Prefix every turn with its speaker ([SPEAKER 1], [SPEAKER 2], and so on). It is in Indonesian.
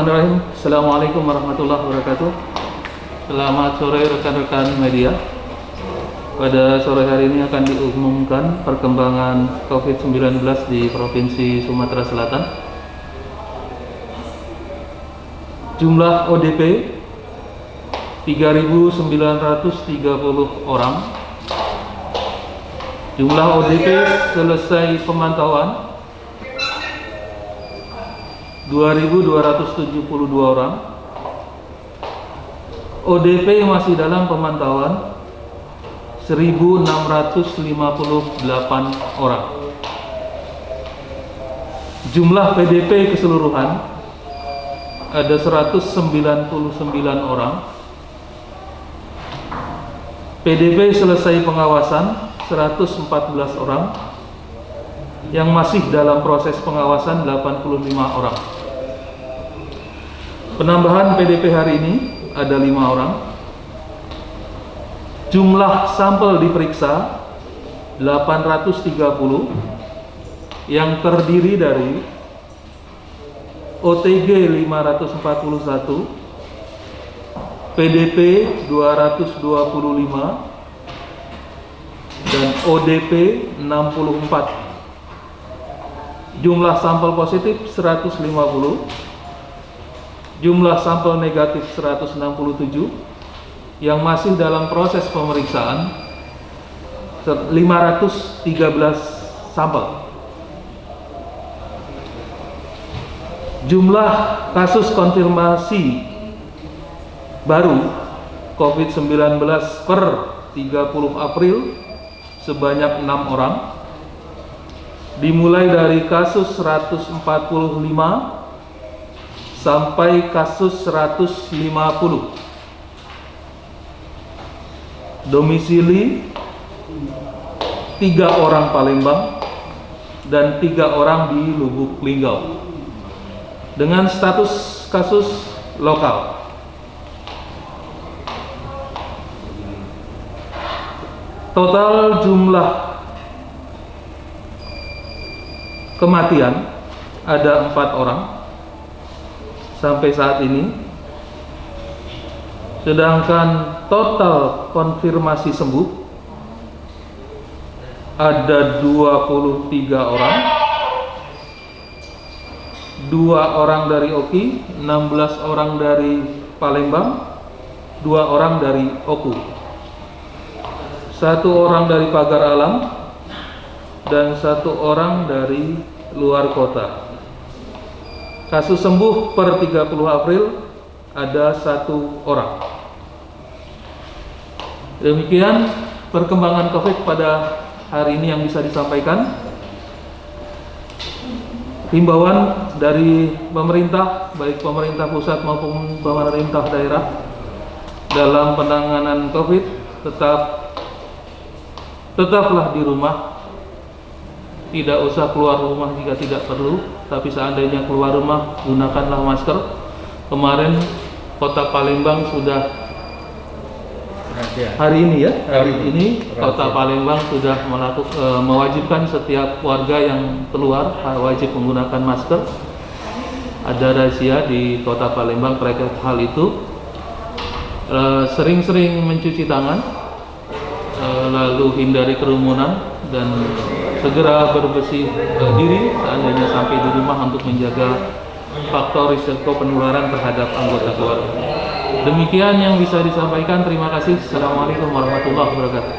[SPEAKER 1] Bismillahirrahmanirrahim. Assalamualaikum warahmatullahi wabarakatuh. Selamat sore rekan-rekan media. Pada sore hari ini akan diumumkan perkembangan COVID-19 di Provinsi Sumatera Selatan. Jumlah ODP 3.930 orang. Jumlah ODP selesai pemantauan 2.272 orang. ODP masih dalam pemantauan 1.658 orang. Jumlah PDP keseluruhan ada 199 orang. PDP selesai pengawasan 114 orang. Yang masih dalam proses pengawasan 85 orang. Penambahan PDP hari ini ada 5 orang. Jumlah sampel diperiksa 830 yang terdiri dari OTG 541, PDP 225 dan ODP 64. Jumlah sampel positif 150, jumlah sampel negatif 167, yang masih dalam proses pemeriksaan 513 sampel. Jumlah kasus konfirmasi baru COVID-19 per 30 April sebanyak 6 orang. Dimulai dari kasus 145 sampai kasus 150. Domisili 3 orang Palembang dan 3 orang di Lubuk Linggau. Dengan status kasus lokal. Total jumlah kematian ada 4 orang sampai saat ini, sedangkan total konfirmasi sembuh ada 23 orang, 2 orang dari Oki, 16 orang dari Palembang, 2 orang dari Oku, 1 orang dari Pagar Alam, dan 1 orang dari luar kota. Kasus sembuh per 30 April ada 1 orang. Demikian perkembangan COVID pada hari ini yang bisa disampaikan. Himbauan dari pemerintah, baik pemerintah pusat maupun pemerintah daerah dalam penanganan COVID, tetaplah di rumah. Tidak usah keluar rumah jika tidak perlu, tapi seandainya keluar rumah gunakanlah masker. Kemarin Kota Palembang sudah hari ini Kota Palembang sudah mewajibkan setiap warga yang keluar wajib menggunakan masker. Ada razia di Kota Palembang terkait hal itu. Sering-sering mencuci tangan, lalu hindari kerumunan dan segera berbersih diri seandainya sampai di rumah untuk menjaga faktor risiko penularan terhadap anggota keluarga. Demikian yang bisa disampaikan. Terima kasih. Assalamualaikum warahmatullahi wabarakatuh.